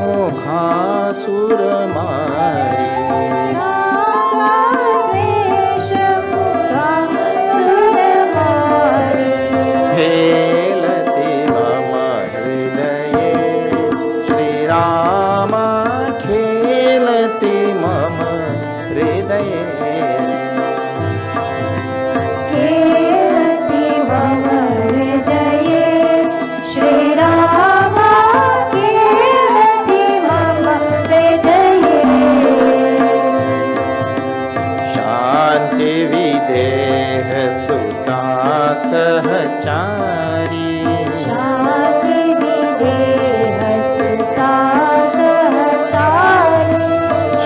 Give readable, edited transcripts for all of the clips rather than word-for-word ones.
मुखासुरमारी खेलति मम हृदये श्रीराम खेलति मम हृदये खेलति मम हृदये श्रीराम खेलति मम हृदये शान्ति विदेह सुता सहचारी शान्ति विदेह सुता सहचारी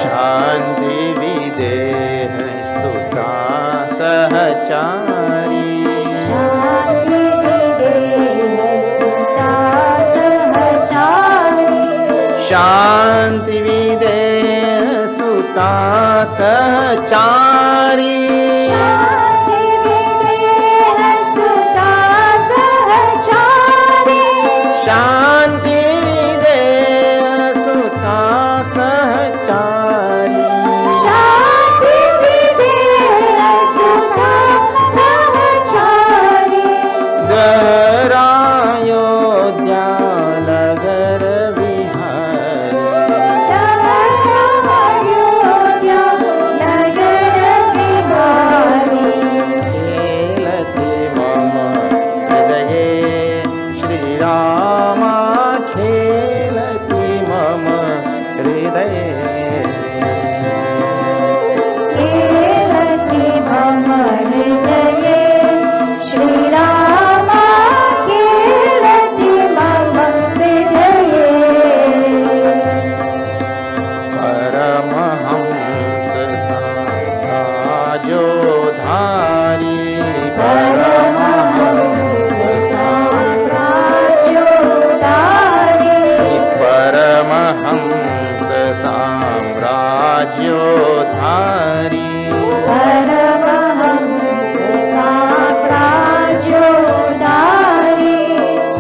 शान्ति विदेह सुता सहचारी शान्ति विदेह सुता सहचारी शान्ति विदेह सुता सहचारी शान्ति विदेह सुता सहचारी शान्ति विदेह सुता सहचारी शान्ति विदेह सुता सहचारी गहरायोध्या नगर विहारी अयोध्या नगर विहारी खेलति मम हृदये श्रीराम खेलति मम हृदये खेलति मम हृदये श्रीराम खेलति मम हृदये परमहंस साम्राज्योधारी परमहंस साम्राज्योधारी परमहंस साम्राज्योधारी परमहंस साम्राज्योधारी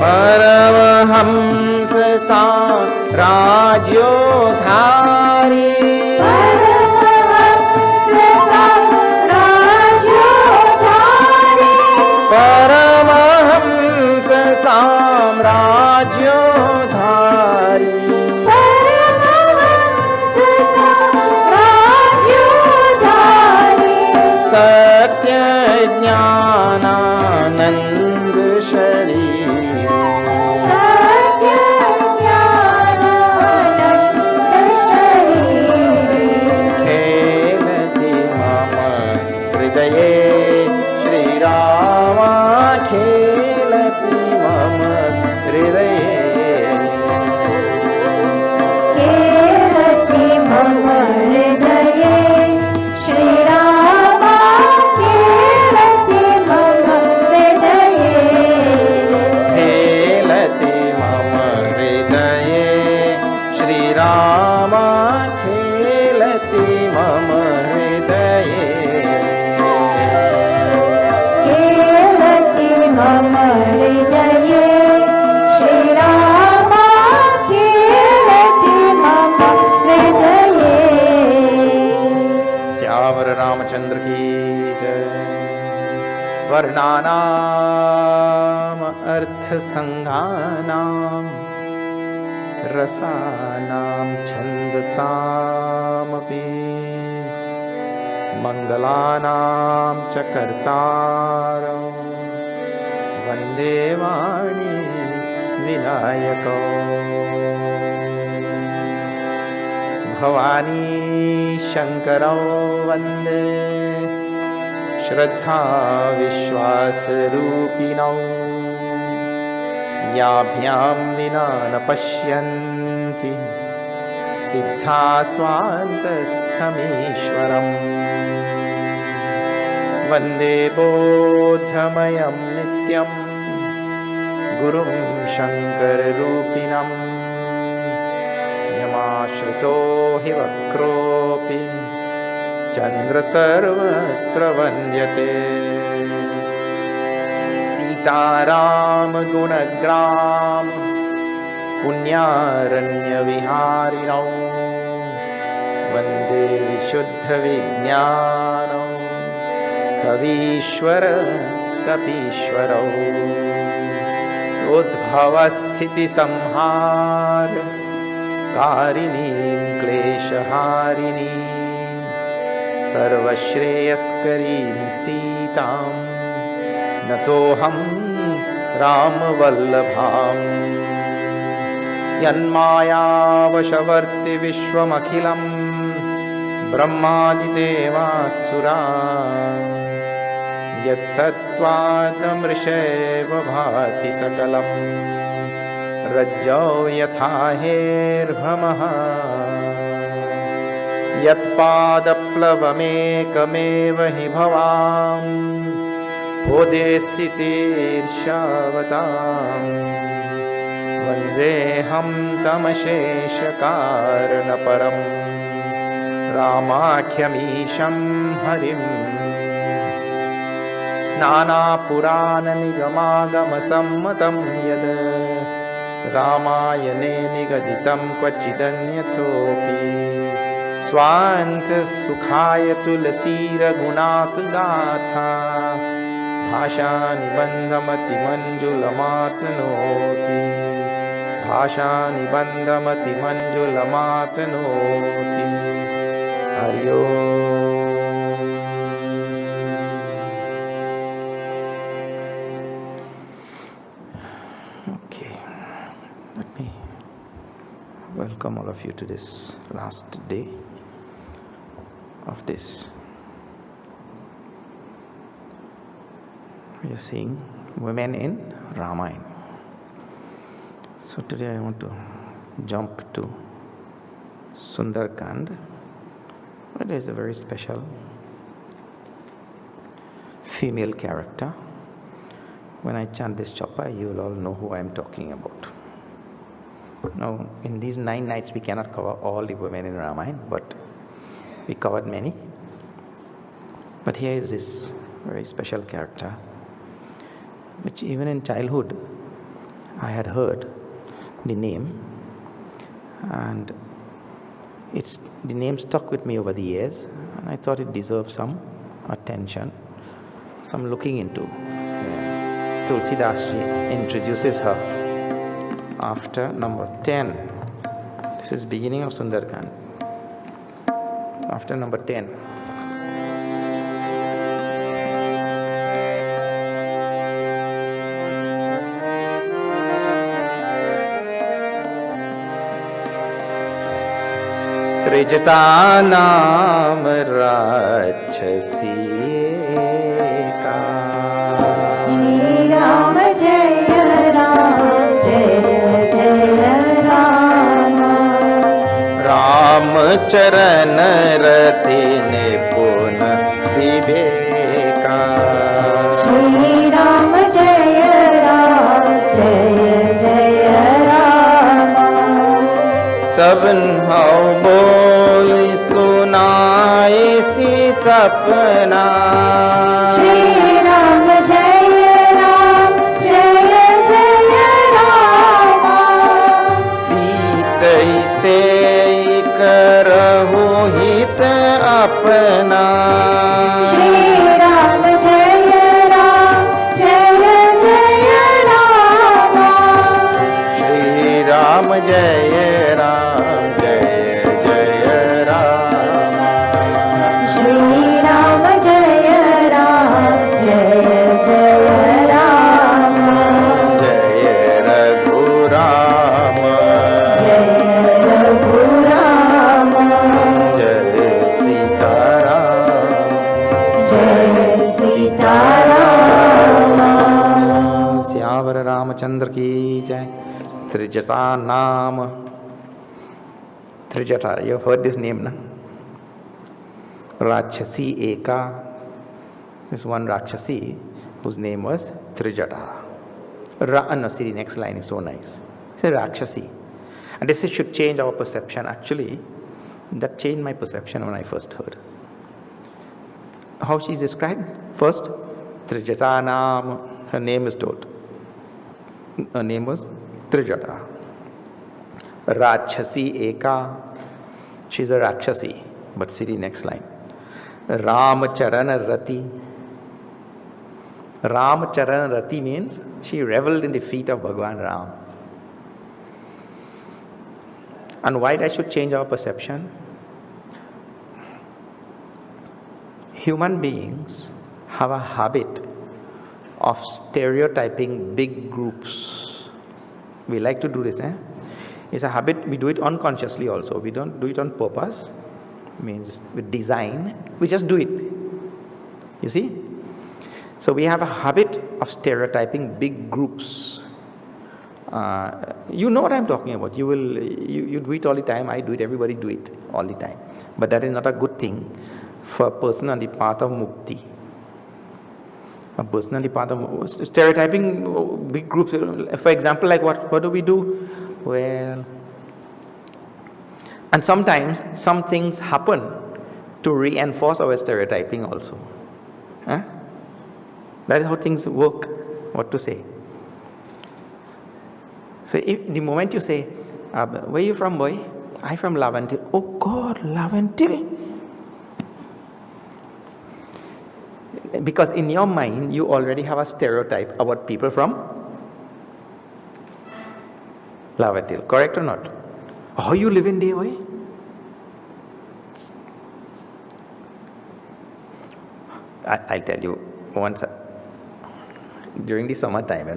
परमहंस साम्राज्योधारी परमहंस साम्राज्योधारी परमहंस साम्राज्योधारी परमहंस साम्राज्योधारी सत्य ज्ञानानंद शरीर सत्य ज्ञानानन्द शरीरे खेलति मम हृदये श्रीराम खेलति मम हृदये खेलति मम हृदये श्रीराम खेलति मम हृदये खेलति मम हृदये श्रीराम खेलति मम हृदये खेलति मम हृदये श्रीराम खेलति मम हृदये श्यावर रामचंद्र की जय। वर्णानाम अर्थ संघानाम रसानाम छंदसामपि मंगलानाम च कर्तारौ वंदे वाणी विनायकौ भवानी शंकरौ वंदे श्रद्धा विश्वास रूपिणौ याभ्यां विना न पश्यन्ति सिद्धा स्वान्तस्थमीश्वरम् वन्दे बोधमयं नित्यं गुरुं शङ्कररूपिणं यमाश्रितो हि वक्रोऽपि चन्द्र सर्वत्र वन्द्यते सीताराम गुणग्राम पुण्यारण्यविहारिणौ वन्दे विशुद्धविज्ञानौ कवीश्वर कपीश्वरौ उद्भवस्थितिसंहार कारिणीं क्लेशहारिणीं सर्वश्रेयस्करीं सीतां नतोऽहं रामवल्लभाम् यन्मायावशवर्ति विश्वमखिलं ब्रह्मादिदेवासुरा यत्सत्त्वादमृषैव भाति सकलं रज्जौ यथा हेर्भमः यत्पादप्लवमेकमेव हि भवाम् भोदे स्थितिर्षावताम् वन्देऽहं तमशेषकारणपरं रामाख्यमीशं हरिम् नानापुराणनिगमागमसम्मतं यद् रामायणे निगदितं क्वचिदन्यथोऽपि स्वान्तसुखाय तुलसीरघुनाथ गाथा भाषानिबन्धमतिमञ्जुलमातनोति भाषानिबन्धमतिमञ्जुलमातनोति हरि ओम्। Okay, let me welcome all of you to this last day of this. We are seeing women in Ramayana. So today I want to jump to Sundar. It is a very special female character. When I chant this choppa, you will all know who I am talking about. Now, in these 9 nights, we cannot cover all the women in Ramayana, but we covered many. But here is this very special character, which even in childhood, I had heard the name, and the name stuck with me over the years, and I thought it deserved some attention, some looking into. Tulsidas introduces her after number 10. This is beginning of Sundarkand. After number 10. Trijata नाम राक्षसी का श्री राम जय राम जय जय राम रामचरण रति निपुण विवेका श्री राम जय जय राम सबन हौ बोल सुनाए सी सपना श्री राम जय राम सीतई से करहु हित अपना श्री राम जय राम श्री राम जय राम जय राम श्री राम जय राम जय रघुराम जय रघुराम जय सीताराम जय सीताराम श्यावर रामचंद्र की जय। Trijata नाम Trijata, you have heard this name, na? Rakshasi Eka. This one Rakshasi whose name was Trijata. No, see, the next line is so nice. It's a Rakshasi. And this should change our perception. Actually, that changed my perception when I first heard. How she is described? First, Trijata Nam, her name is told. Her name was Trijata. Rachasi Eka. She's a Rakshasi. But see the next line. Ramacharana Rati. Ramacharana Rati means she reveled in the feet of Bhagavan Ram. And why that should change our perception? Human beings have a habit of stereotyping big groups. We like to do this, eh? It's a habit, we do it unconsciously also. We don't do it on purpose. Means with design, we just do it. You see? So we have a habit of stereotyping big groups. You know what I'm talking about. You do it all the time. I do it. Everybody do it all the time. But that is not a good thing for a person on the path of mukti. A person on the path of stereotyping big groups. For example, like what do we do? Well, and sometimes some things happen to reinforce our stereotyping also. Huh? That is how things work. What to say? So if the moment you say, where are you from, boy? I'm from Lavantil. Oh God, Lavantil. Because in your mind, you already have a stereotype about people from Lavantil. Correct or not? How you live in there, boy? I'll tell you once. During the summertime,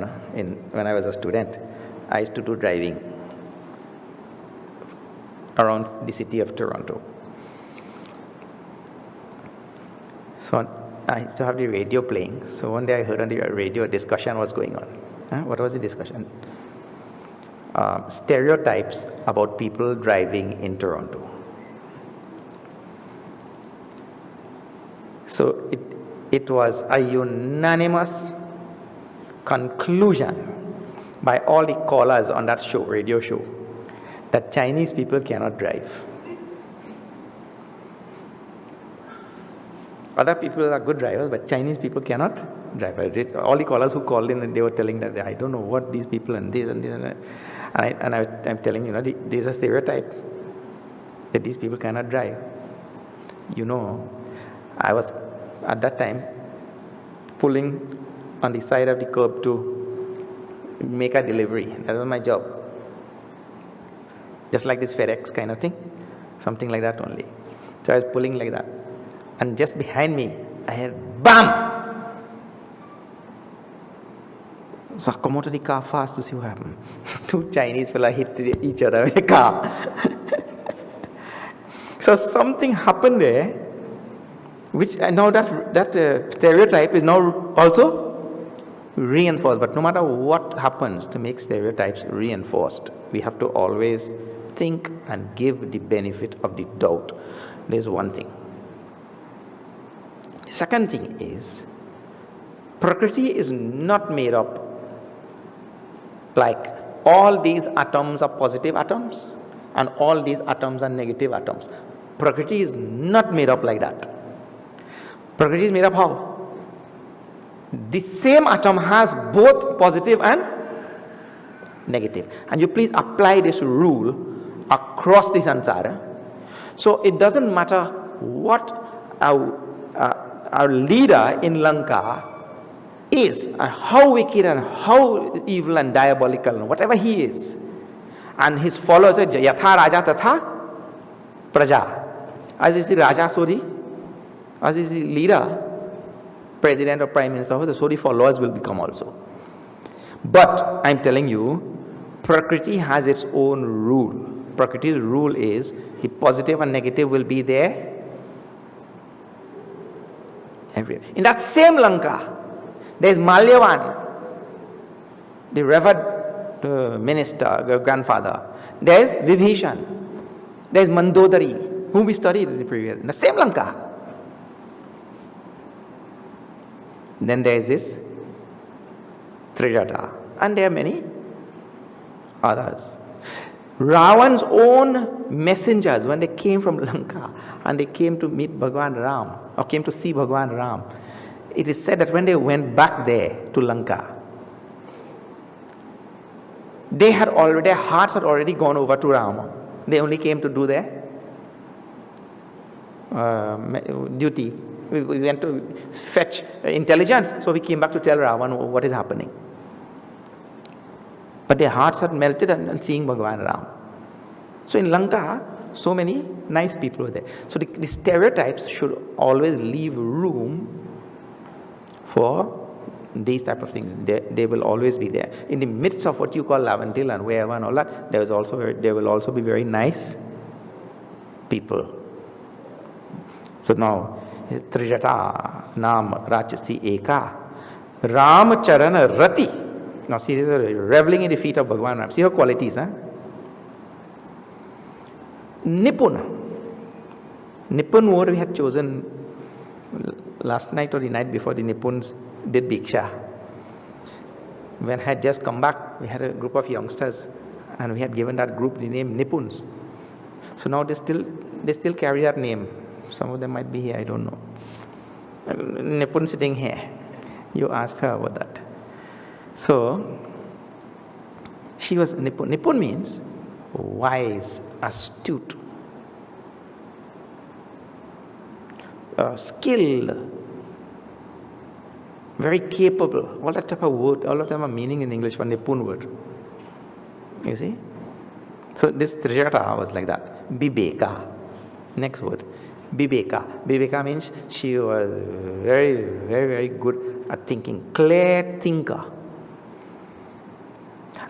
when I was a student, I used to do driving around the city of Toronto. So I used to have the radio playing. So one day I heard on the radio a discussion was going on. What was the discussion? Stereotypes about people driving in Toronto. So it was a unanimous conclusion by all the callers on that show, radio show, that Chinese people cannot drive. Other people are good drivers, but Chinese people cannot drive. All the callers who called in, they were telling that I don't know what these people and this and this and that. And I'm telling you, there's a stereotype that these people cannot drive. I was at that time pulling on the side of the curb to make a delivery. That was my job. Just like this FedEx kind of thing. Something like that only. So I was pulling like that. And just behind me, I heard BAM! So I come out of the car fast to see what happened. Two Chinese fellas hit each other in the car. So something happened there, which now that stereotype is now also reinforced. But no matter what happens to make stereotypes reinforced, we have to always think and give the benefit of the doubt. There's one thing. Second thing is, Prakriti is not made up like all these atoms are positive atoms and all these atoms are negative atoms. Prakriti is not made up like that. Prakriti is made up how? The same atom has both positive and negative. And you please apply this rule across the sansara. So it doesn't matter what our leader in Lanka is, and how wicked and how evil and diabolical and whatever he is, and his followers are Yatha Raja Tatha Praja. As is the Raja, so as is the leader, president or prime minister, so the followers will become also. But I'm telling you, Prakriti has its own rule. Prakriti's rule is the positive and negative will be there everywhere. In that same Lanka, there is Malyavan, the revered minister, grandfather. There is Vibhishan. There is Mandodari, whom we studied in the previous, in the same Lanka. Then there is this Trijata, and there are many others. Ravan's own messengers, when they came from Lanka and they came to meet Bhagavan Ram, or came to see Bhagavan Ram, it is said that when they went back there to Lanka, Their hearts had already gone over to Rama. They only came to do their duty. We went to fetch intelligence, so we came back to tell Ravana what is happening. But their hearts had melted and seeing Bhagavan Ram. So in Lanka, so many nice people were there. So the stereotypes should always leave room for these type of things. They will always be there. In the midst of what you call Lavantil and wherever and all that, there will also be very nice people. So now, Trijata Nam Rachasi Eka Ram Charana Rati. Now see, this is reveling in the feet of Bhagavan Ram. See her qualities, huh? Nipuna. Nipun word we had chosen last night or the night before. The Nipuns did Bhiksha. When I had just come back, we had a group of youngsters and we had given that group the name Nipuns. So now they still carry that name. Some of them might be here, I don't know. Nipun sitting here. You asked her about that. So, she was Nipun. Nipun means wise, astute, skilled, very capable. All that type of word, all of them are meaning in English for Nipun word. You see? So this Trijata was like that. Bibeka. Next word. Bibeka. Bibeka means she was very, very, very good at thinking. Clear thinker.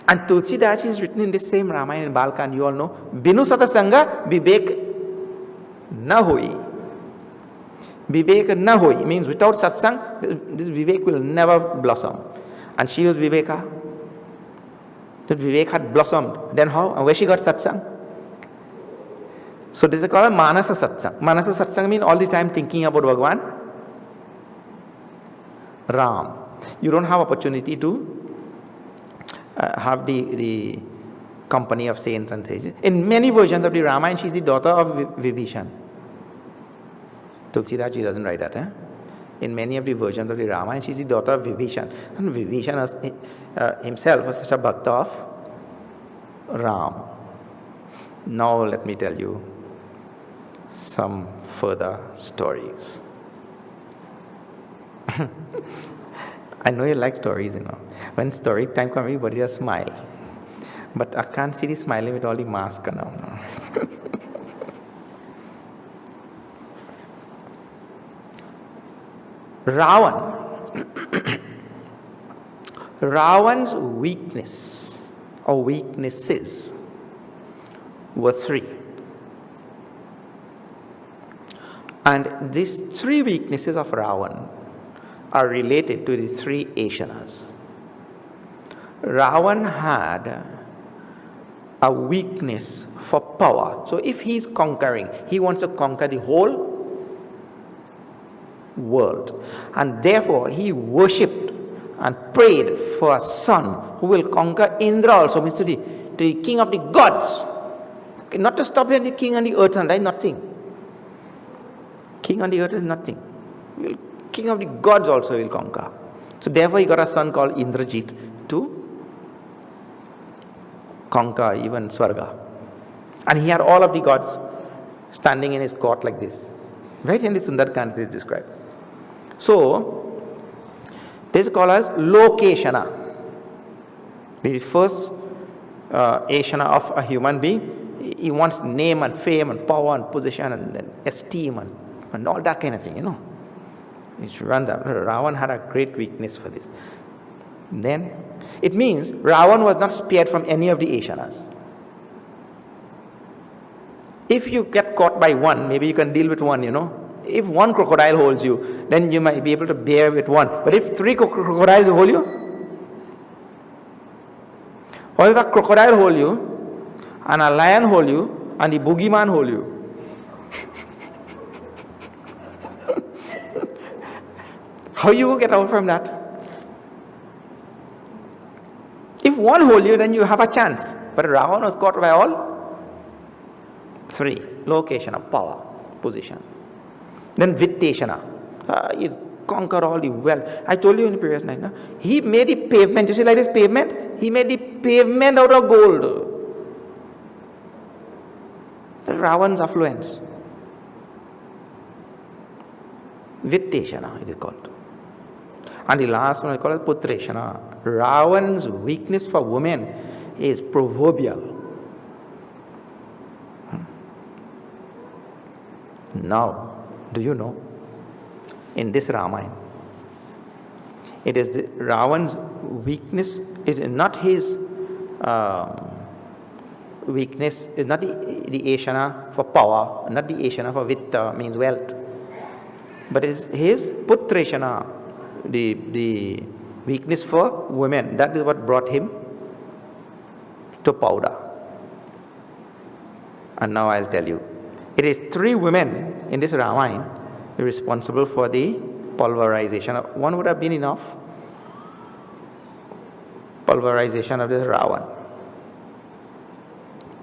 And Tulsidas is written in the same Ramayana in Balkan, you all know. Binu satasanga vivek na hoi. Vivek na hoi means without satsang, this vivek will never blossom. And she was Viveka. That vivek had blossomed. Then how? And where she got satsang? So this is called a Manasa Satsang. Manasa Satsang means all the time thinking about Bhagavan Ram. You don't have opportunity to have the company of saints and sages. In many versions of the Ramayana, she is the daughter of Vibhishan. Tulsidas, she doesn't write that. In many of the versions of the Ramayana, she is the daughter of Vibhishan. And Vibhishan himself was such a bhakta of Ram. Now let me tell you some further stories. I know you like stories, you know. When story time comes, everybody just smile. But I can't see the smiling with all the mask now. Ravan's weakness or weaknesses were three. And these three weaknesses of Ravana are related to the three Yajnas. Ravana had a weakness for power. So if he is conquering, he wants to conquer the whole world. And therefore he worshipped and prayed for a son who will conquer Indra also, means to the king of the gods. Okay, not to stop here the king on the earth and right, nothing. King on the earth is nothing. King of the gods also will conquer. So therefore he got a son called Indrajit to conquer even Swarga. And he had all of the gods standing in his court like this. Right in the Sundar it is described. So this is called as Lokeshana. The first Yajna of a human being. He wants name and fame and power and position and esteem and all that kind of thing, you know. It runs up. Ravana had a great weakness for this. Then it means Ravana was not spared from any of the Yajnas. If you get caught by one, maybe you can deal with one, you know. If one crocodile holds you, then you might be able to bear with one. But if three crocodiles hold you, or if a crocodile hold you, and a lion hold you, and the boogeyman hold you, how you will get out from that? If one hold you, then you have a chance. But Ravana was caught by all three. Location of power, position. Then Vitteshana. conquer all the wealth. I told you in the previous night, no? He made the pavement. You see like this pavement? He made the pavement out of gold. Ravan's affluence. Vitteshana, it is called. And the last one I call it Putreshana. Ravan's weakness for women is proverbial. Now, do you know, in this Ramayana, it is Ravan's weakness, it is not his weakness, is not the Ashana for power, not the Ashana for Vitta, means wealth, but it is his Putreshana, the weakness for women. That is what brought him to powder. And now I'll tell you. It is 3 women in this Ramayana responsible for the pulverization. One would have been enough. Pulverization of this Ravan.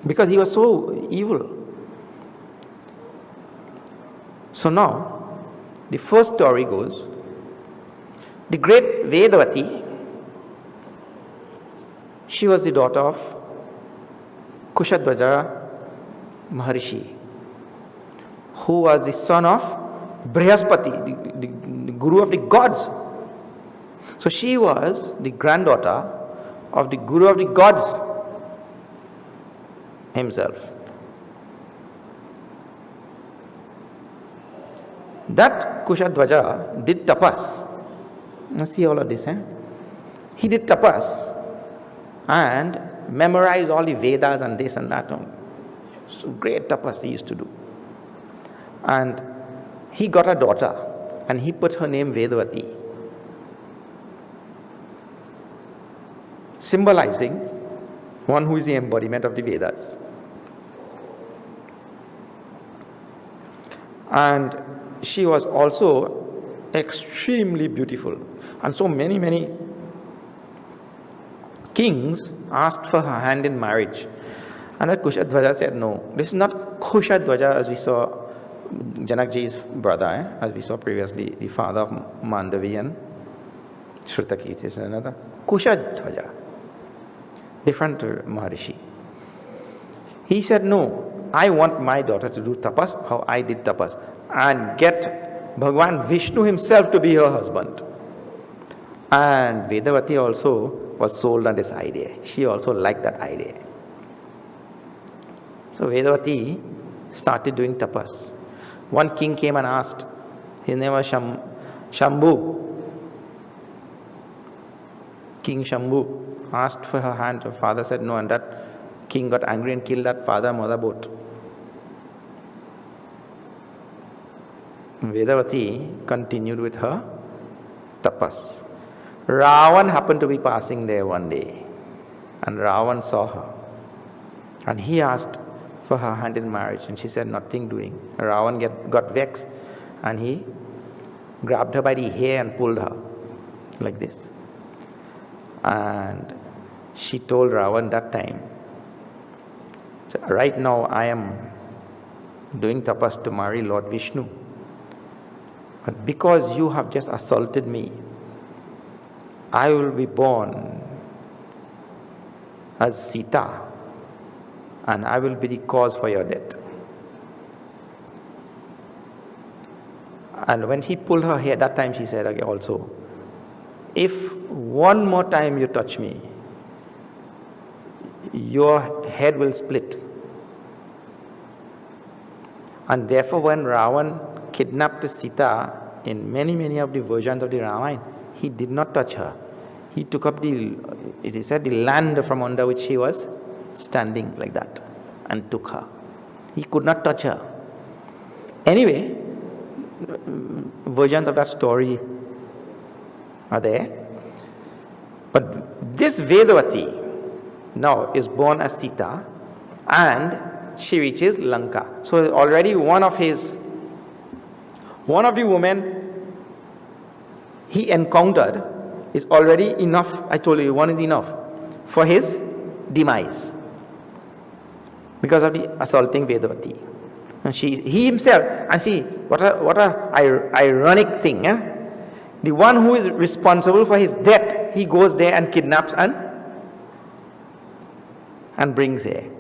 Because he was so evil. So now, the first story goes, the great Vedavati, she was the daughter of Kushadvaja Maharishi, who was the son of Brihaspati, the guru of the gods. So she was the granddaughter of the guru of the gods himself. That Kushadvaja did tapas. Now see all of this, eh? He did tapas and memorized all the Vedas and this and that. So great tapas he used to do. And he got a daughter and he put her name Vedavati, symbolizing one who is the embodiment of the Vedas. And she was also extremely beautiful. And so many kings asked for her hand in marriage. And that Kushadvaja said, no, this is not Kushadvaja as we saw Janakji's brother, as we saw previously, the father of Mandavi and Shrutakirti is another. Kushadvaja, different Maharishi. He said, no, I want my daughter to do tapas, how I did tapas, and get Bhagavan Vishnu himself to be her husband. And Vedavati also was sold on this idea. She also liked that idea. So Vedavati started doing tapas. One king came and asked, his name was Shambhu. King Shambhu asked for her hand. Her father said no, and that king got angry and killed that father and mother both. Vedavati continued with her tapas. Ravan happened to be passing there one day, and Ravan saw her. And he asked for her hand in marriage, and she said nothing doing. Ravan got vexed, and he grabbed her by the hair and pulled her like this. And she told Ravan that time, right now I am doing tapas to marry Lord Vishnu, but because you have just assaulted me, I will be born as Sita, and I will be the cause for your death. And when he pulled her hair, that time she said again also, if one more time you touch me, your head will split. And therefore when Ravan kidnapped Sita in many of the versions of the Ramayana, he did not touch her. He took up it is said, the land from under which she was standing like that and took her. He could not touch her. Anyway, versions of that story are there. But this Vedavati now is born as Sita, and she reaches Lanka. So already one of the women he encountered is already enough. I told you, one is enough for his demise because of the assaulting Vedavati. And he himself, and see what a ironic thing. The one who is responsible for his death, he goes there and kidnaps and brings here.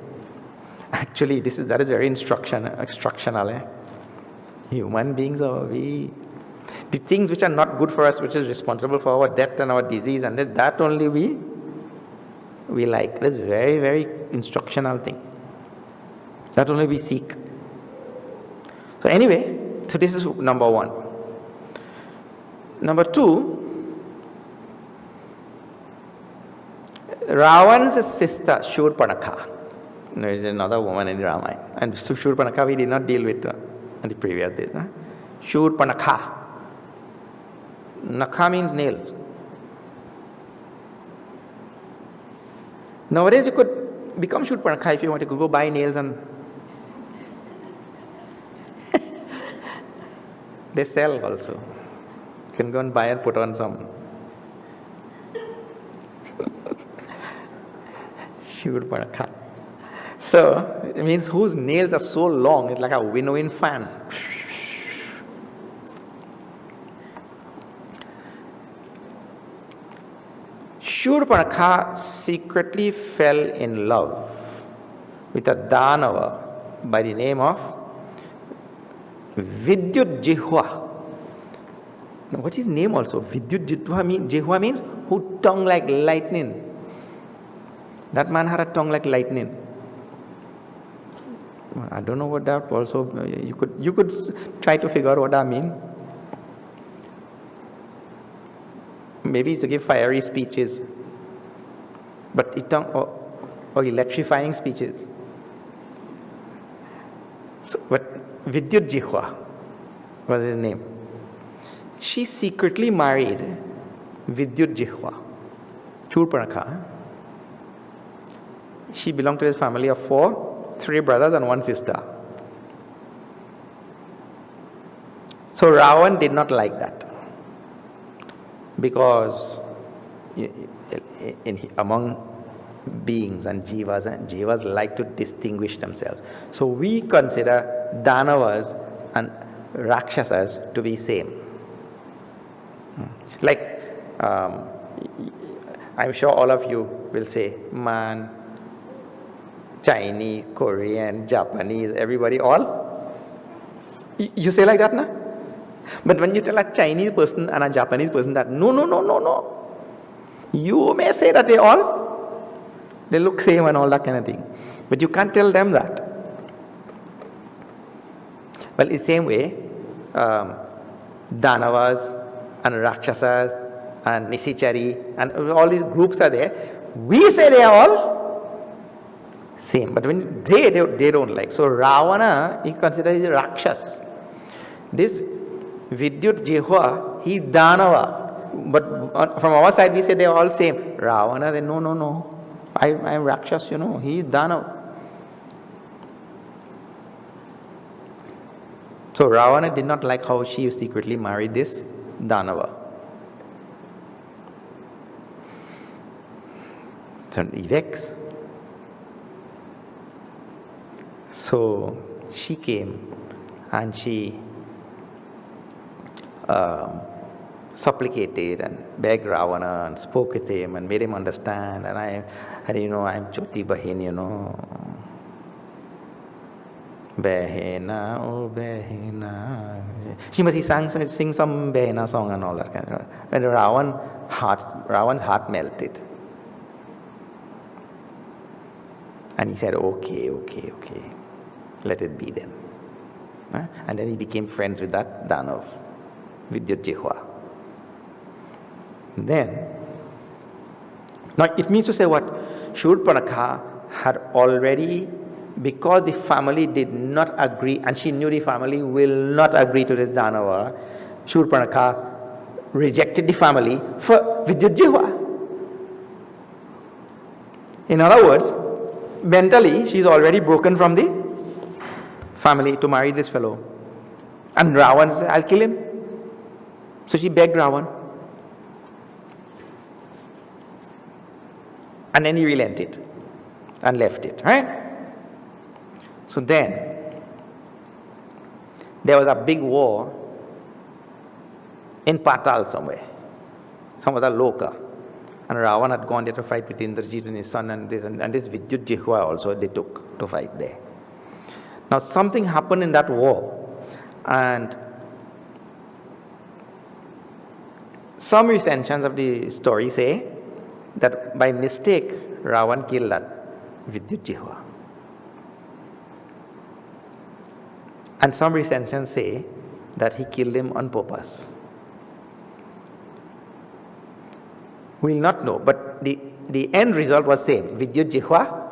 Actually, that is very instructional. Human beings are the things which are not good for us, which is responsible for our death and our disease, and that only we like. It is very, very instructional thing. That only we seek. So anyway, so this is number one. Number two, Ravana's sister, Shurpanakha. There is another woman in Ramayana. And Shurpanakha we did not deal with in the previous days. Shurpanakha. Nakha means nails. Nowadays you could become Shurpanakha if you want to go buy nails and they sell also. You can go and buy and put on some. Shurpanakha. So, it means whose nails are so long, it's like a winnowing fan. Shurpanakha secretly fell in love with a Danava by the name of Vidyut Jihwa. Now, what is his name also? Vidyut Jihwa means who tongue like lightning. That man had a tongue like lightning. I don't know what that also, you could try to figure out what that means. Maybe it's to give fiery speeches, but or electrifying speeches. So, but Vidyut Jihwa was his name. She secretly married Vidyut Jihwa, Shurpanakha. She belonged to his family of 4, 3 brothers and 1 sister. So Ravana did not like that, because among beings and jivas like to distinguish themselves. So we consider Danavas and Rakshasas to be same. Like, I'm sure all of you will say, man, Chinese, Korean, Japanese, everybody, all? You say like that, na? But when you tell a Chinese person and a Japanese person that, no, you may say that they look same and all that kind of thing. But you can't tell them that. Well, in the same way, Danavas and Rakshasas and Nisichari and all these groups are there. We say they are all same, but when they don't like. So Ravana, he considers he Rakshas. This Vidyut Jihwa, he Danava. But from our side we say they are all same. Ravana, they no. I am Rakshas, he is Danava. So Ravana did not like how she secretly married this Danava. So he vexed. So she came and she supplicated and begged Ravana and spoke with him and made him understand. And I'm Choti Bahin, Behena, oh Behena. She must sing some Behena song and all that kind of. And Ravan's heart melted. And he said, okay, let it be then. And then he became friends with that Danav, Vidyut Jihwa. Then, now it means to say what? Shurpanakha had already, because the family did not agree, and she knew the family will not agree to this Danava, Shurpanakha rejected the family for Vidyut Jihwa. In other words, mentally, she's already broken from the family to marry this fellow. And Ravana said, I'll kill him. So she begged Ravana. And then he relented and left it, right? So then, there was a big war in Patal somewhere, some other loka. And Ravana had gone there to fight with Indrajit and his son, and this Vidyut Jihva also they took to fight there. Now something happened in that war, and some recensions of the story say that by mistake Ravan killed that Vidyut Jihva. And some recensions say that he killed him on purpose. We will not know, but the end result was same. Vidyut Jihva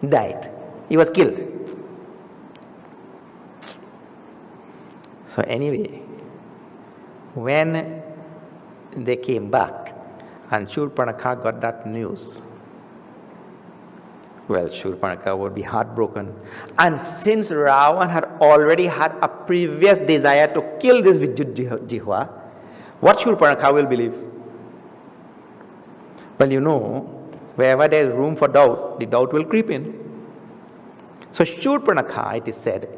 died. He was killed. So anyway, when they came back and Shurpanakha got that news, well, Shurpanakha would be heartbroken. And since Ravan had already had a previous desire to kill this Vidyut Jihva, what Shurpanakha will believe? Well, you know, wherever there is room for doubt, the doubt will creep in. So Shurpanakha, it is said,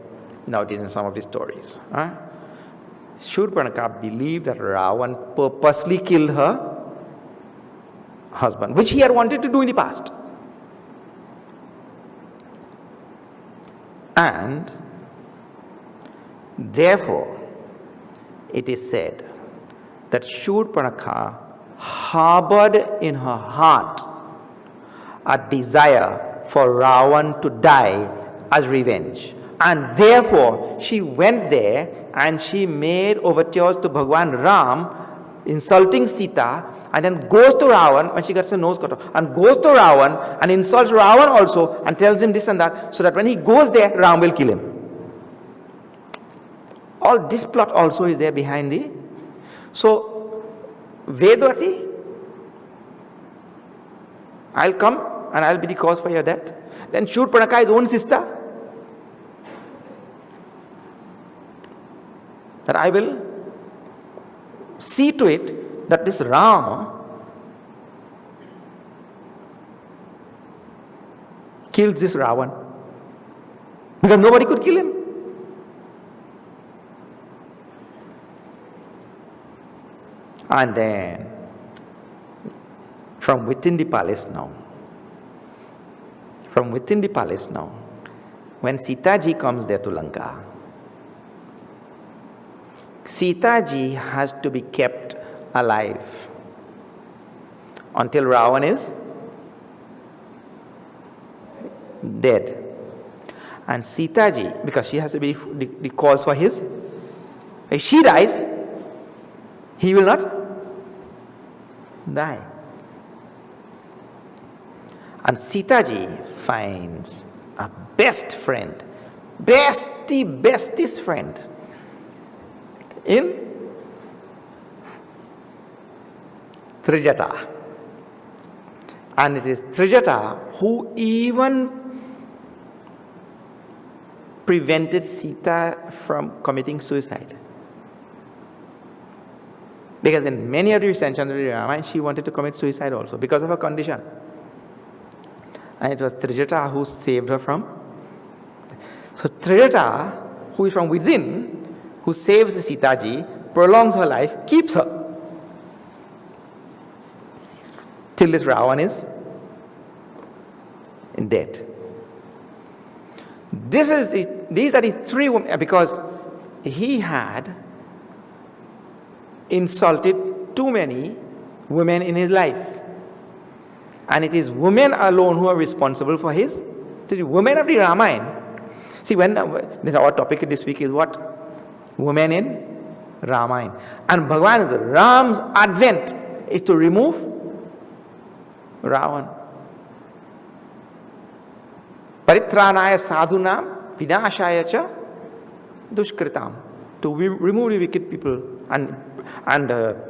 now it is in some of the stories, Shurpanakha believed that Ravan purposely killed her husband, which he had wanted to do in the past. And therefore, it is said that Shurpanakha harbored in her heart a desire for Ravan to die as revenge. And therefore, she went there and she made overtures to Bhagwan Ram, insulting Sita, and then goes to Ravan when she gets her nose cut off, and goes to Ravan and insults Ravan also and tells him this and that, so that when he goes there, Ram will kill him. All this plot also is there behind the... So, Vedvati, I'll come and I'll be the cause for your death. Then Shurpanakha, his own sister, that I will see to it that this Rama kills this Ravan, because nobody could kill him. And then from within the palace now, when Sita ji comes there to Lanka, Sita ji has to be kept alive until Ravan is dead. And Sita ji, because she has to be the cause for his, if she dies, he will not die. And Sita ji finds a best friend, bestest friend in Trijata. And it is Trijata who even prevented Sita from committing suicide. Because in many of the recensions of the Ramayana, she wanted to commit suicide also because of her condition. And it was Trijata who saved her from. So Trijata, who is from within, who saves the Sita ji, prolongs her life, keeps her till this Ravan is dead. These are the three women, because he had insulted too many women in his life. And it is women alone who are responsible for his. So the women of the Ramayana. See, when this our topic this week is what? Women in Ramayana. And Bhagwan Ram's advent is to remove Ravan. Paritranaya sadhunam vinashaya cha dushkritam. To remove the wicked people and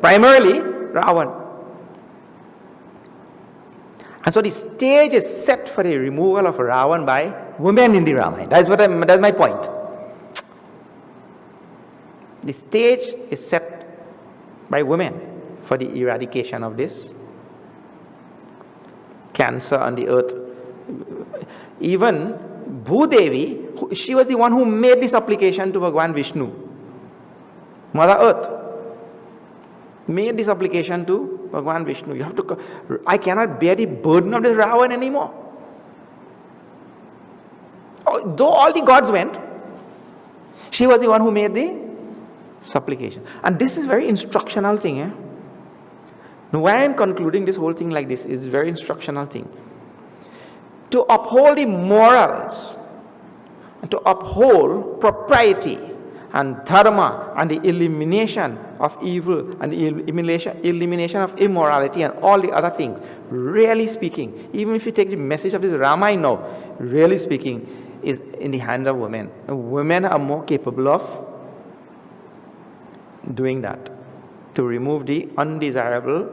primarily Ravan. And so the stage is set for the removal of Ravan by women in the Ramayana. That's my point. The stage is set by women for the eradication of this cancer on the earth. Even Bhudevi, she was the one who made this application to Bhagwan Vishnu, Mother Earth. made this application to Bhagavan Vishnu. You have to, I cannot bear the burden of this Ravana anymore. Though all the gods went, she was the one who made the supplication. And this is very instructional thing. Now why I am concluding this whole thing like this is very instructional thing. To uphold the morals, and to uphold propriety and dharma and the elimination of evil and the elimination of immorality and all the other things, really speaking, even if you take the message of this Ramayana now, really speaking, is in the hands of women. Women are more capable of doing that, to remove the undesirable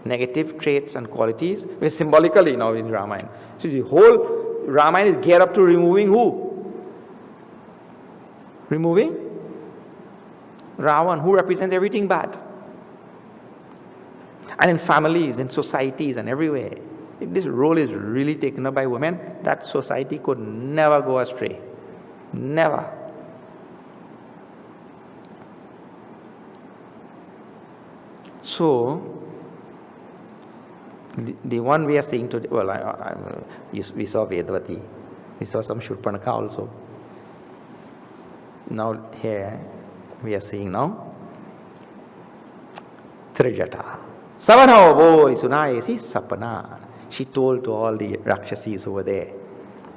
negative traits and qualities, which symbolically now in Ramayana. So the whole Ramayana is geared up to removing who? Removing Ravana, who represents everything bad. And in families, in societies and everywhere, if this role is really taken up by women, that society could never go astray. Never. So, the one we are seeing today, well, we saw Vedavati, we saw some Shurpanaka also. Now here we are seeing now Trijata. Savano boy sunayesi sapana. She told to all the Rakshasis over there,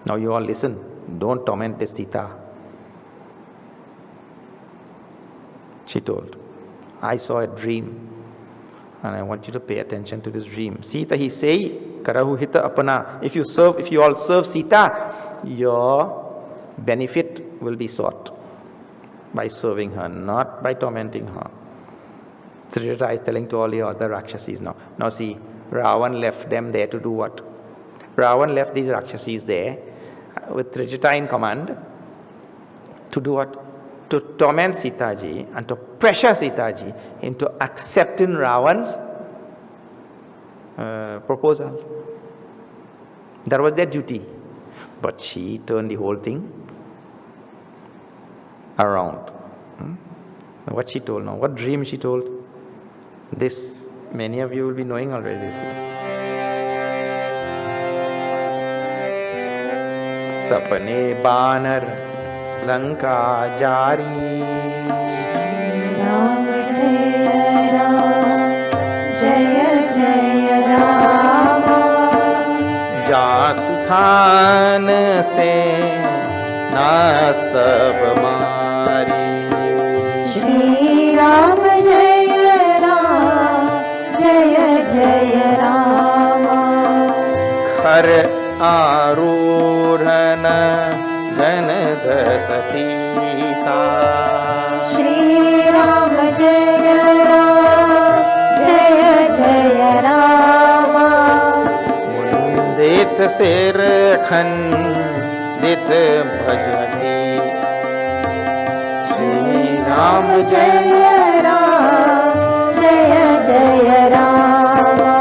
now you all listen, don't torment this Sita. She told, I saw a dream and I want you to pay attention to this dream. Sita he say, Karahu hita apana. If you all serve Sita, your benefit will be sought by serving her, not by tormenting her. Trijata is telling to all the other Rakshasis now. Now see, Ravana left them there to do what? Ravana left these Rakshasis there with Trijata in command to do what? To torment Sitaji and to pressure Sitaji into accepting Ravana's proposal. That was their duty. But she turned the whole thing around. What she told now? What dream she told? This, many of you will be knowing already. Sapane banar lanka jari. Shri Ram Jaya Ram, Jaya Jaya Rama. Jatu than se na sab mari. Shri Ram Jaya Ram, Jaya Jaya Rama. Khar arudhana ganadasa sisa. Shri Ram Jaya Ram, Jaya Jaya Rama. Mundit sir khandit bhajati. Shri Ram Jaya Ram, Jaya Jaya Rama.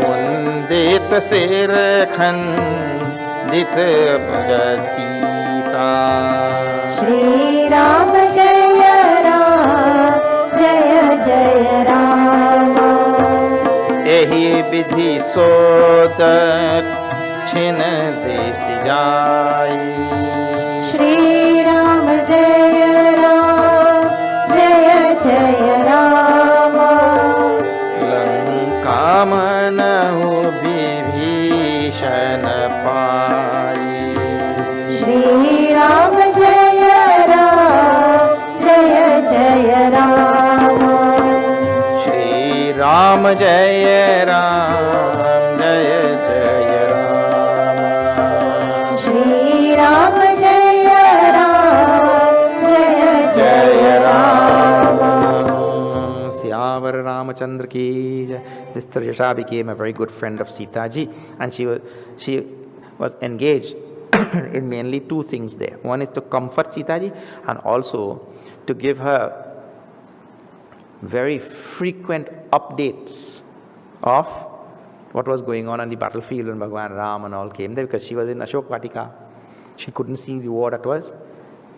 Mundit sir khandit bhajati sa. Shri Ram Jaya Ram, Jaya Jaya Rama. Ehi vidhi sodat chin desi jai. Shri Ram Jaya Ram, Jaya Jaya Rama. Lanka manahu vibhishan pai. Shri Ram Jaya Ram, Jaya Jaya Rama. Shri Ram Jaya Ram, Jaya Jaya Rama. Shri Ram Jaya Ram, Jaya Jaya Rama. Syavar Ramachandra ki jai. This Trijata became a very good friend of Sitaji, and she was engaged in mainly two things there. One is to comfort Sitaji and also to give her very frequent updates of what was going on the battlefield when Bhagavan Ram and all came there, because she was in Ashok Vatika. She couldn't see the war that was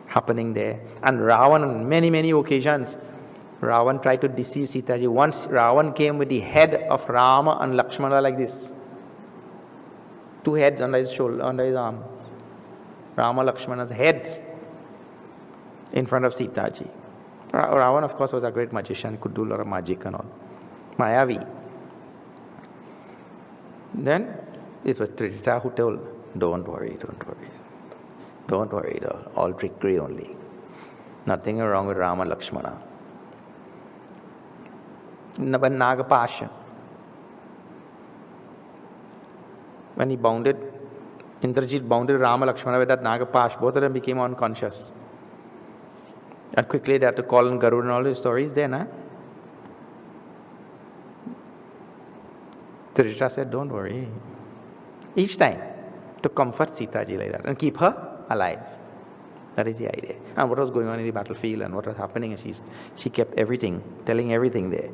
happening there. And Ravana on many, many occasions Ravana tried to deceive Sita ji. Once Ravana came with the head of Rama and Lakshmana like this. Two heads under his shoulder, under his arm. Rama, Lakshmana's heads in front of Sita ji. Ravana, of course, was a great magician, could do a lot of magic and all. Mayavi. Then it was Trijata who told, don't worry, don't worry. Don't worry at all trickery only. Nothing wrong with Rama, Lakshmana. When Nagapasha, when he bounded, Indrajit bounded Rama, Lakshmana with that Nagapash, both of them became unconscious. And quickly they had to call on Garuda and all these stories there, na? Trijata said, don't worry. Each time to comfort Sita ji like that and keep her alive. That is the idea. And what was going on in the battlefield and what was happening, and she kept everything, telling everything there.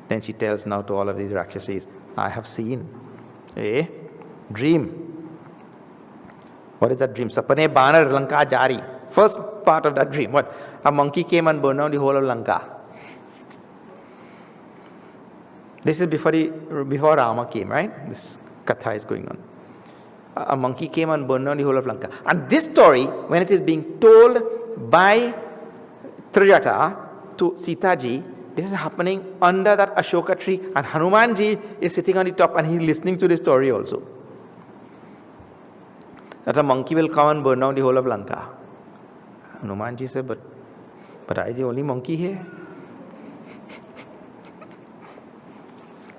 Then she tells now to all of these Rakshasis, I have seen a dream. What is that dream? Sapane Banar Lanka Jari. First part of that dream. What? A monkey came and burned down the whole of Lanka. This is before Rama came, right? This katha is going on. A monkey came and burned down the whole of Lanka. And this story, when it is being told by Trijata to Sita ji, this is happening under that Ashoka tree, and Hanuman ji is sitting on the top and he is listening to this story also. That a monkey will come and burn down the whole of Lanka. Hanuman ji said, but I am the only monkey here.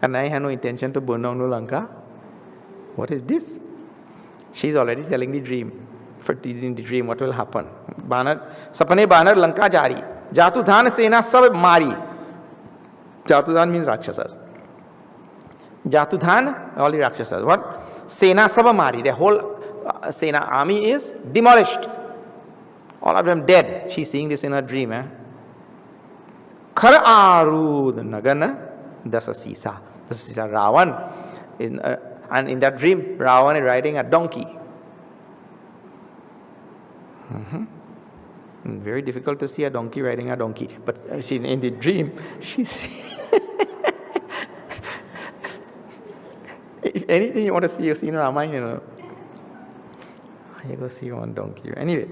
And I have no intention to burn down Lanka. What is this? She is already telling the dream. In the dream, what will happen? Sapane Banar Lanka Jari. Jatudhan Sena Sab Mari. Jatudhan means Rakshasas. Jatudhan, all the Rakshasas. What? Sena Sab Mari. The whole Sena army is demolished. All of them dead. She is seeing this in her dream. Khar Arud Nagana Dasa Sisa. This is a Ravan. And in that dream, Ravana is riding a donkey. Very difficult to see a donkey riding a donkey. But in the dream, she's... If anything you want to see, you see in Ramayana, you go see one donkey. Anyway,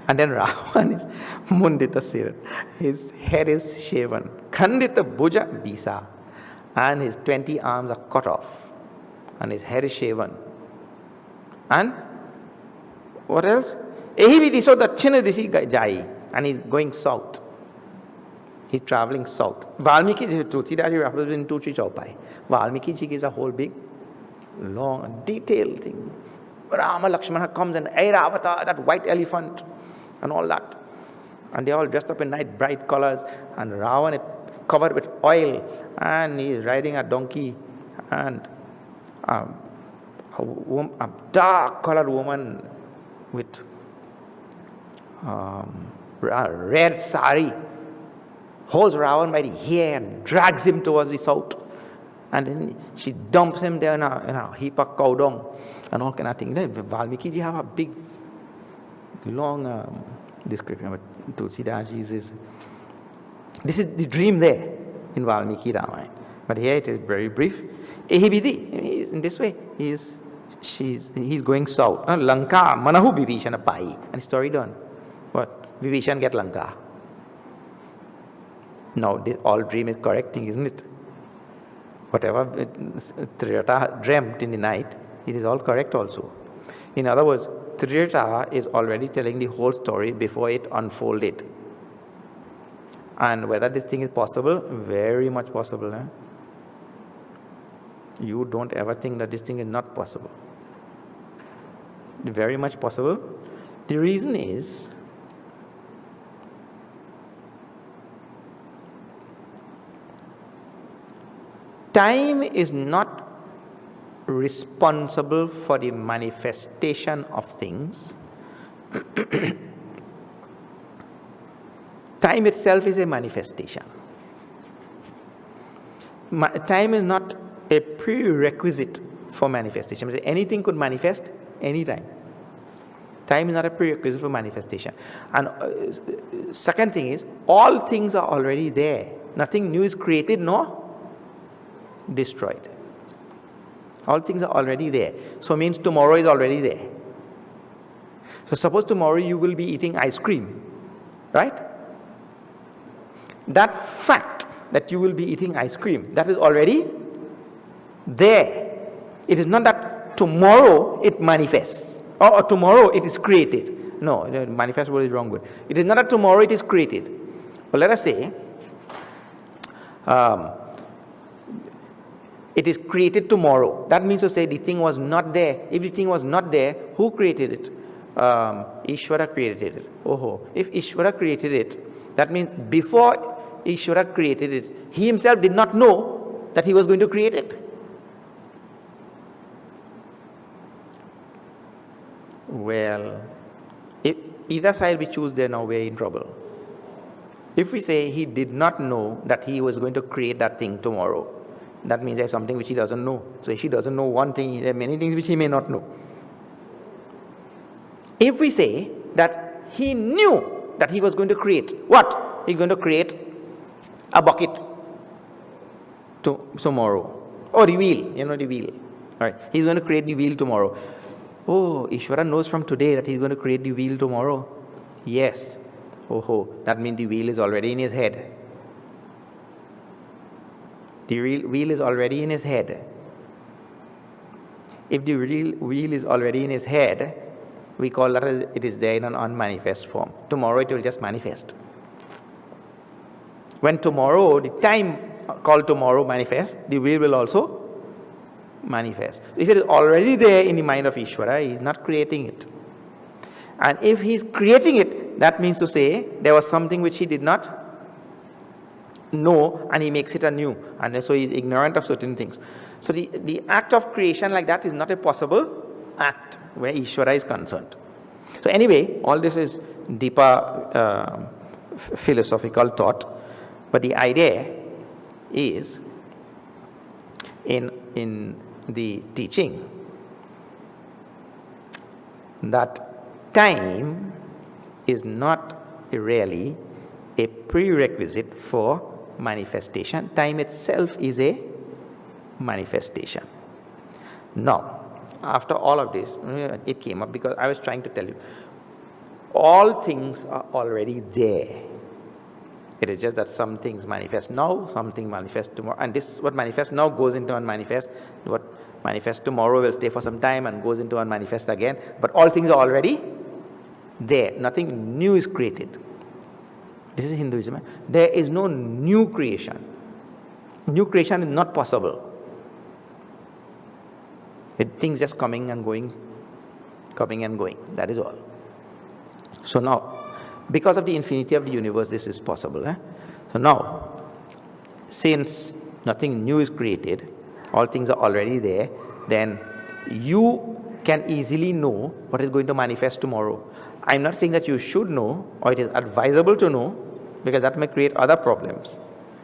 and then Ravana is Mundita Sir. His head is shaven. Khandita Bhuja Bisa. And his 20 arms are cut off. And his hair is shaven. And what else? Ehi Vidiso Dachina Disi Jai. And he's going south. He's traveling south. Valmiki, Tulsidas happens in 2-3 chaupai. Valmiki ji gives a whole big, long, detailed thing. Rama Lakshmana comes and Airavata, that white elephant, and all that. And they're all dressed up in nice bright colors. And Ravana is covered with oil. And he's riding a donkey. And a dark colored woman with red sari holds Ravana by the hair and drags him towards the south. And then she dumps him there in a heap of cow dung and all kind of things. Valmiki ji have a big, long description, but Tulsidas ji is... This is the dream there in Valmiki Ramayana. But here it is very brief. Ehibidi, in this way, he's going south. Lanka, Manahu Vibhishana Pai. And story done. What? Vibhishan get Lanka. Now, this all dream is correct thing, isn't it? Whatever Trijata dreamt in the night, it is all correct also. In other words, Trijata is already telling the whole story before it unfolded. And whether this thing is possible, very much possible. You don't ever think that this thing is not possible. Very much possible. The reason is, time is not responsible for the manifestation of things. Time itself is a manifestation. Time is not a prerequisite for manifestation. Anything could manifest anytime. Time is not a prerequisite for manifestation. And second thing is, all things are already there. Nothing new is created nor destroyed. All things are already there. So means tomorrow is already there. So suppose tomorrow you will be eating ice cream, right? That fact that you will be eating ice cream, that is already there. It is not that tomorrow it manifests or tomorrow it is created. No, manifest word is wrong word. It is not that tomorrow it is created. But let us say it is created tomorrow. That means to say the thing was not there. If the thing was not there, who created it? Ishvara created it. If Ishvara created it, that means before Ishvara created it, he himself did not know that he was going to create it. Well, if either side we choose, then now we're in trouble. If we say he did not know that he was going to create that thing tomorrow, that means there's something which he doesn't know. So if he doesn't know one thing, there are many things which he may not know. If we say that he knew that he was going to create, what? He's going to create a bucket tomorrow. Or the wheel, the wheel. All right. He's going to create the wheel tomorrow. Oh, Ishvara knows from today that he's going to create the wheel tomorrow. Yes. That means the wheel is already in his head. The wheel is already in his head. If the wheel is already in his head, we call that it is there in an unmanifest form. Tomorrow it will just manifest. When tomorrow, the time called tomorrow manifests, the wheel will also manifest. If it is already there in the mind of Ishvara, he is not creating it. And if he is creating it, that means to say there was something which he did not know and he makes it anew. And so he is ignorant of certain things. So the act of creation like that is not a possible act where Ishvara is concerned. So anyway, all this is deeper philosophical thought. But the idea is in the teaching that time is not really a prerequisite for manifestation. Time itself is a manifestation. Now, after all of this, it came up because I was trying to tell you, all things are already there. It is just that some things manifest now, something manifests tomorrow. And this, what manifests now goes into unmanifest. What manifests tomorrow will stay for some time and goes into unmanifest again. But all things are already there. Nothing new is created. This is Hinduism. There is no new creation. New creation is not possible. Things just coming and going. That is all. So now, because of the infinity of the universe, this is possible. So now, since nothing new is created, all things are already there, then you can easily know what is going to manifest tomorrow. I'm not saying that you should know or it is advisable to know, because that may create other problems.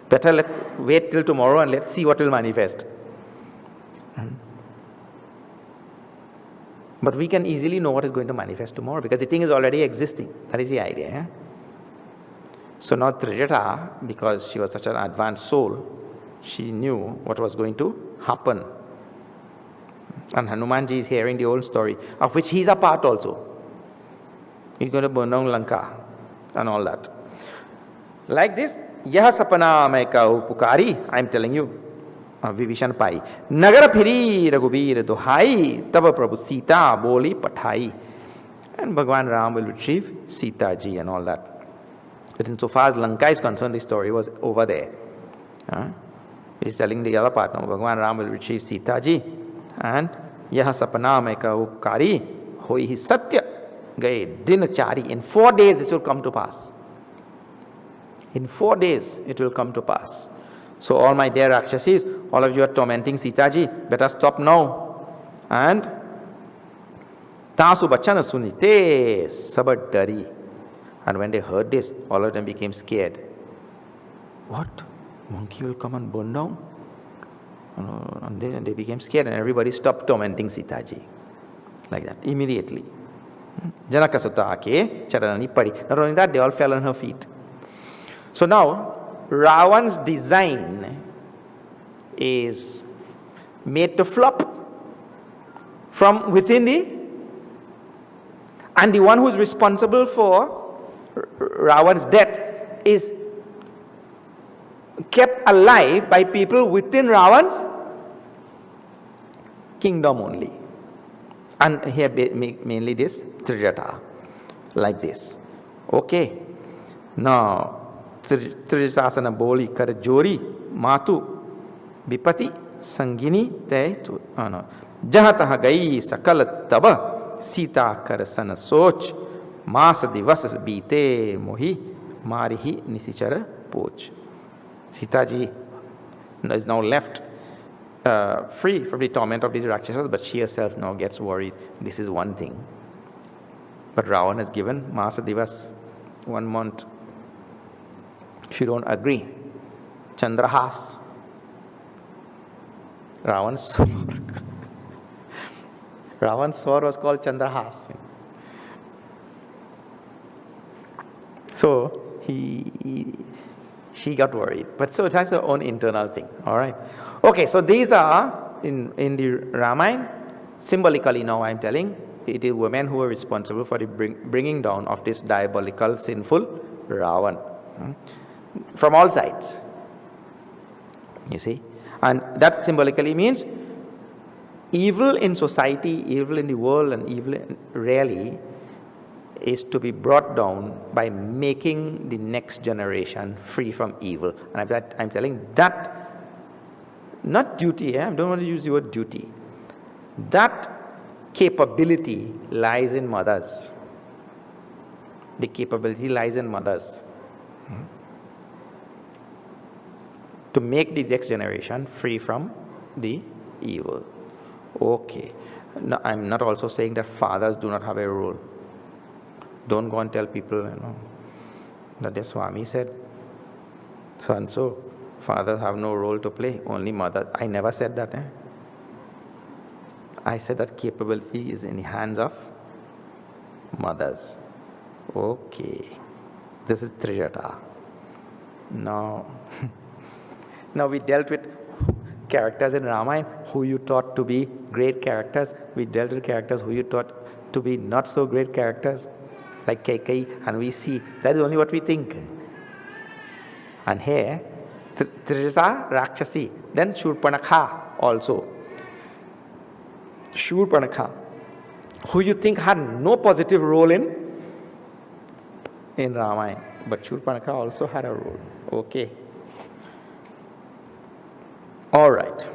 Better let's wait till tomorrow and let's see what will manifest. But we can easily know what is going to manifest tomorrow because the thing is already existing. That is the idea. So now Trijata, because she was such an advanced soul, she knew what was going to happen. And Hanumanji is hearing the whole story, of which he is a part also. He's going to burn down Lanka and all that. Like this, Yah sapana maika upukari, I am telling you, Vibhishan pai. Nagara phiri Raghubir dohai, taba Prabhu Sita boli pathai. And Bhagwan Ram will retrieve Sita ji and all that. But insofar as Lanka is concerned, the story was over there. He's telling the other part now, Bhagwan Ram will retrieve Sita ji. And Yah sapana maika upukari, hoi hi satya gaye dinachari. In 4 days this will come to pass. In 4 days it will come to pass. So all my dear Rakshasis, all of you are tormenting Sita ji, better stop now. And Tasu bachana sunite sabad dari. And when they heard this, all of them became scared. What? Monkey will come and burn down? And they became scared and everybody stopped tormenting Sita ji. Like that, immediately. Janaka sutta ke charanani padi. Not only that, they all fell on her feet. So now, Ravan's design is made to flop from within and the one who is responsible for Ravan's death is kept alive by people within Ravan's kingdom only. And here mainly this Trijata, like this. Okay. Now, Trijasana boli kar jori matu vipati sangini te tu jahatah gai sakal taba sita kar sana soch mas divas bite mohi marihi nisichara poch. Sita ji is now left free from the torment of these Rakshasas, but she herself now gets worried. This is one thing. But Ravana has given Masa Divas 1 month. If you don't agree, Chandrahas, Ravan's sword was called Chandrahas. So she got worried. But so it has her own internal thing. All right. Okay, so these are in the Ramayana, symbolically now I'm telling, it is women who are responsible for the bringing down of this diabolical, sinful Ravan. From all sides. You see? And that symbolically means evil in society, evil in the world, and evil really is to be brought down by making the next generation free from evil. And I'm telling that, not duty, I don't want to use the word duty. That capability lies in mothers. The capability lies in mothers. To make the next generation free from the evil. Okay. Now, I'm not also saying that fathers do not have a role. Don't go and tell people, that the Swami said, so and so, fathers have no role to play, only mother. I never said that. I said that capability is in the hands of mothers. Okay. This is Trijata. Now, now we dealt with characters in Ramayana who you thought to be great characters. We dealt with characters who you thought to be not so great characters, like Kaikai, and we see that is only what we think. And here, Trijata, Rakshasi, then Shurpanakha also. Shurpanakha, who you think had no positive role in Ramayana, but Shurpanakha also had a role. Okay. All right.